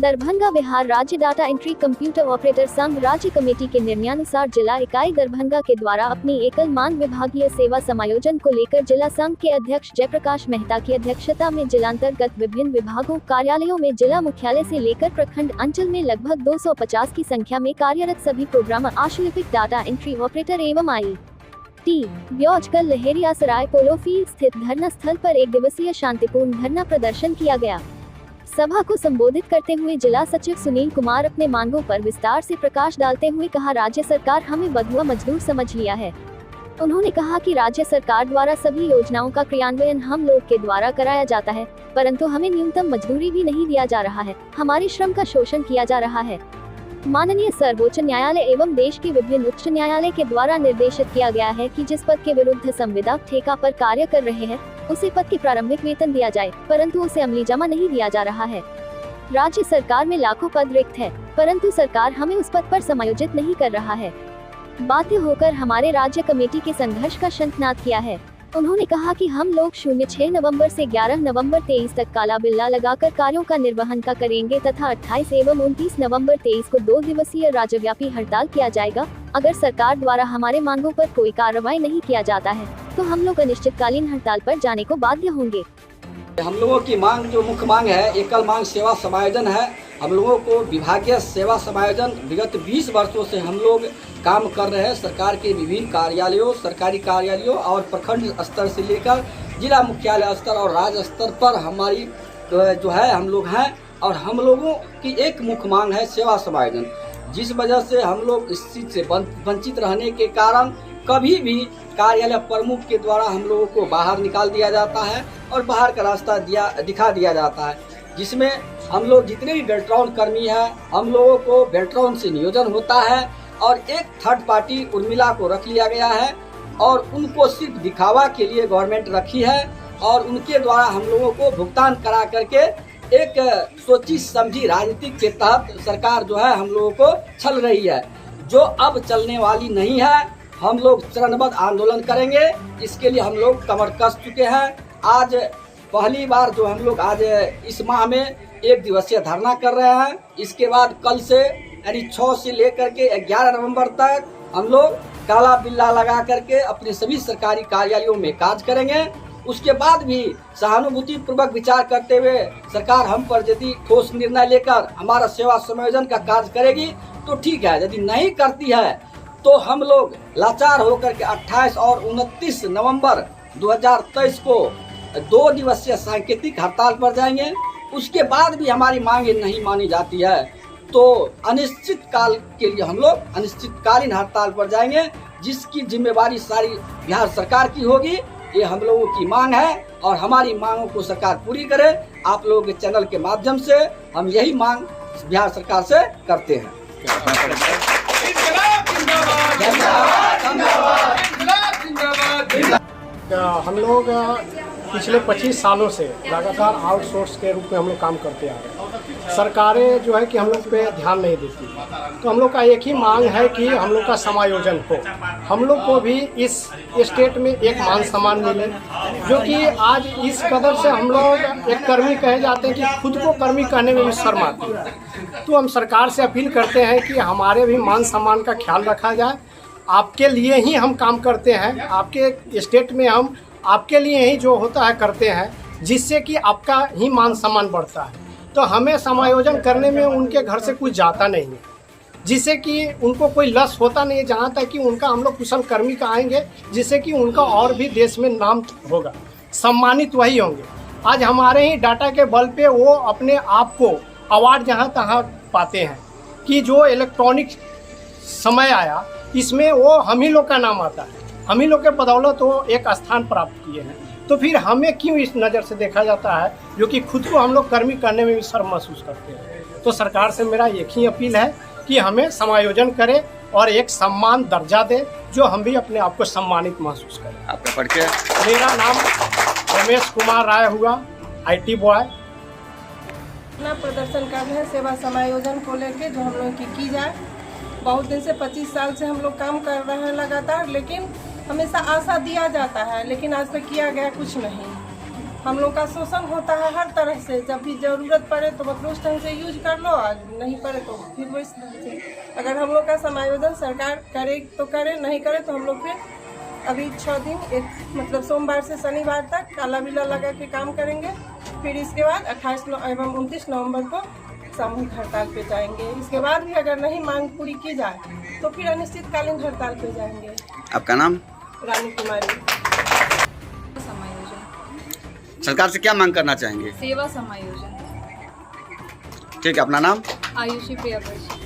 दरभंगा बिहार राज्य data entry computer operator संघ राज्य कमेटी के निर्णयानुसार जिला इकाई दरभंगा के द्वारा अपनी एकल मांग विभागीय सेवा समायोजन को लेकर जिला संघ के अध्यक्ष जयप्रकाश मेहता की अध्यक्षता में जिलांतर्गत विभिन्न विभागों कार्यालयों में जिला मुख्यालय से लेकर प्रखंड अंचल में लगभग 250 की संख्या में कार्यरत सभी प्रोग्रामर आशुलिपिक डाटा एंट्री ऑपरेटर एवं IT ब्यौज कल लहेरियासराय पोलो फील्ड स्थित धरना स्थल पर एक दिवसीय शांतिपूर्ण धरना प्रदर्शन किया गया। सभा को संबोधित करते हुए जिला सचिव सुनील कुमार अपने मांगों पर विस्तार से प्रकाश डालते हुए कहा, राज्य सरकार हमें बंधुआ मजदूर समझ लिया है। उन्होंने कहा कि राज्य सरकार द्वारा सभी योजनाओं का क्रियान्वयन हम लोग के द्वारा कराया जाता है, परंतु हमें न्यूनतम मजदूरी भी नहीं दिया जा रहा है, हमारे श्रम का शोषण किया जा रहा है। माननीय सर्वोच्च न्यायालय एवं देश के विभिन्न उच्च न्यायालय के द्वारा निर्देशित किया गया है कि जिस पद के विरुद्ध संविदा ठेका पर कार्य कर रहे हैं उसी पद की प्रारंभिक वेतन दिया जाए, परंतु उसे अमली जमा नहीं दिया जा रहा है। राज्य सरकार में लाखों पद रिक्त है, परंतु सरकार हमें उस पद पर समायोजित नहीं कर रहा है। बाध्य होकर हमारे राज्य कमेटी के संघर्ष का शंखनाद किया है। उन्होंने कहा कि हम लोग 06 नवंबर से 11 नवंबर 23 तक काला बिल्ला लगाकर कार्यों का निर्वहन का करेंगे तथा 28 एवं 29 नवंबर 23 को 2 दिवसीय राज्यव्यापी हड़ताल किया जाएगा। अगर सरकार द्वारा हमारे मांगों पर कोई कार्रवाई नहीं किया जाता है तो हम लोग अनिश्चितकालीन हड़ताल पर जाने को बाध्य होंगे। हम लोगों की मांग जो मुख्य मांग है एकल मांग सेवा समायोजन है। हम लोगों को विभागीय सेवा समायोजन विगत 20 वर्षों से हम लोग काम कर रहे हैं। सरकार के विभिन्न कार्यालयों, सरकारी कार्यालयों और प्रखंड स्तर से लेकर जिला मुख्यालय स्तर और राज्य स्तर पर हमारी जो है हम लोग हैं और हम लोगों की एक मुख्य मांग है सेवा समायोजन। जिस वजह से हम लोग इस चीज से वंचित रहने के कारण कभी भी कार्यालय प्रमुख के द्वारा हम लोगों को बाहर निकाल दिया जाता है और बाहर का रास्ता दिखा दिया जाता है, जिसमें हम लोग जितने भी बेल्ट्रॉन कर्मी हैं हम लोगों को बेल्ट्रॉन से नियोजन होता है और एक थर्ड पार्टी उर्मिला को रख लिया गया है और उनको सिर्फ दिखावा के लिए गवर्नमेंट रखी है और उनके द्वारा हम लोगों को भुगतान करा करके एक सोची समझी राजनीति के तहत सरकार जो है हम लोगों को छल रही है, जो अब चलने वाली नहीं है। हम लोग चरणबद्ध आंदोलन करेंगे, इसके लिए हम लोग कमर कस चुके हैं। आज पहली बार जो हम लोग आज इस माह में 1 दिवसीय धरना कर रहे हैं। इसके बाद कल से यानी 6 से लेकर के 11 नवंबर तक हम लोग काला बिल्ला लगा करके अपने सभी सरकारी कार्यालयों में कार्य करेंगे। उसके बाद भी सहानुभूति पूर्वक विचार करते हुए सरकार हम पर यदि ठोस निर्णय लेकर हमारा सेवा समायोजन का कार्य करेगी तो ठीक है, यदि नहीं करती है तो हम लोग लाचार होकर के 28 और 29 नवंबर 2023 को 2 दिवसीय सांकेतिक हड़ताल पर जाएंगे। उसके बाद भी हमारी मांगे नहीं मानी जाती है तो अनिश्चित काल के लिए हम लोग अनिश्चितकालीन हड़ताल पर जाएंगे, जिसकी जिम्मेवारी सारी बिहार सरकार की होगी। ये हम लोगों की मांग है और हमारी मांगों को सरकार पूरी करे। आप लोगों के चैनल के माध्यम से हम यही मांग बिहार सरकार से करते हैं। हम लोग पिछले 25 सालों से लगातार आउटसोर्स के रूप में हम लोग काम करते आ रहे हैं। सरकारें जो है कि हम लोग पे ध्यान नहीं देती, तो हम लोग का एक ही मांग है कि हम लोग का समायोजन हो, हम लोग को भी इस स्टेट में एक मान सम्मान मिले, जो कि आज इस कदर से हम लोग एक कर्मी कहे जाते हैं कि खुद को कर्मी कहने में भी शर्म आती है। तो हम सरकार से अपील करते हैं कि हमारे भी मान सम्मान का ख्याल रखा जाए। आपके लिए ही हम काम करते हैं, आपके स्टेट में हम आपके लिए ही जो होता है करते हैं, जिससे कि आपका ही मान सम्मान बढ़ता है। तो हमें समायोजन करने में उनके घर से कुछ जाता नहीं है, जिससे कि उनको कोई लस होता नहीं है, जहाँ तक कि उनका हम लोग कुशल कर्मी का आएंगे, जिससे कि उनका और भी देश में नाम होगा, सम्मानित वही होंगे। आज हमारे ही डाटा के बल पे वो अपने आप को अवार्ड जहाँ तहाँ पाते हैं कि जो इलेक्ट्रॉनिक समय आया इसमें वो हम ही लोग का नाम आता है, हम ही लोग के बदौलत वो एक स्थान प्राप्त किए हैं। तो फिर हमें क्यों इस नज़र से देखा जाता है, जो कि खुद को हम लोग कर्मी करने में भी शर्म महसूस करते हैं। तो सरकार से मेरा एक ही अपील है कि हमें समायोजन करें और एक सम्मान दर्जा दे, जो हम भी अपने आप को सम्मानित महसूस करें। आपका परिचय? मेरा नाम रमेश कुमार राय हुआ, IT बॉय। अपना प्रदर्शन कर रहे हैं सेवा समायोजन को लेके, जो हम लोग की जाए। बहुत दिन से 25 साल से हम लोग काम कर रहे हैं लगातार, लेकिन हमेशा आशा दिया जाता है, लेकिन आज तक किया गया कुछ नहीं। हम लोग का शोषण होता है हर तरह से। जब भी ज़रूरत पड़े तो मतलब उस ढंग से यूज कर लो, और नहीं पड़े तो फिर वो इस ढंग से। अगर हम लोग का समायोजन सरकार करे तो करे, नहीं करे तो हम लोग फिर अभी 6 दिन मतलब सोमवार से शनिवार तक काला बिल्ला लगा के काम करेंगे। फिर इसके बाद 28 एवं 29 नवंबर को सामूहिक हड़ताल पे जाएंगे। इसके बाद भी अगर नहीं मांग पूरी की जाए तो फिर अनिश्चितकालीन हड़ताल पे जाएंगे। आपका नाम? रानी कुमारी। समायोजन, सरकार से क्या मांग करना चाहेंगे? सेवा समायोजन। ठीक है, अपना नाम? आयुषी प्रियदर्शी।